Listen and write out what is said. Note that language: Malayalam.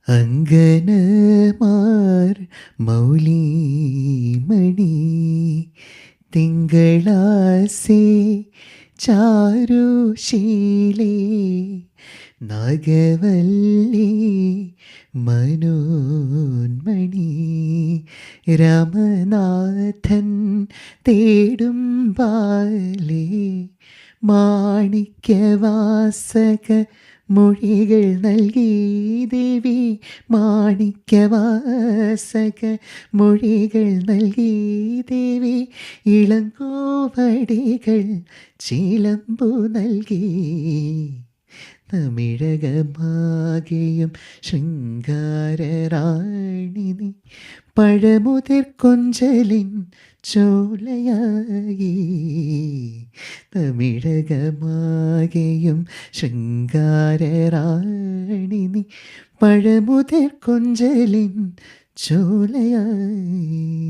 അങ്കനമാർ മൗലിമണി തിങ്കളാസേ ചാരുശീലേ നാഗവല്ലി മനോന്മണി രാമനാഥൻ തേടും ബാലേ മാണിക്യവാസക മൊഴികൾ നൽകി ദേവി മാണിക്യവാസക മൊഴികൾ നൽകി ദേവി ഇളങ്കോവടികൾ ചിലമ്പു നൽകി തമിഴകമാകെയും ശൃംഗാരറാണി നീ പഴമുതിർ കൊഞ്ചലിൻ ചോലയായി തമിഴകമാകെയും ശൃംഗാരറാണി നീ പഴമുതിർ കൊഞ്ചലിൻ ചോലയായി.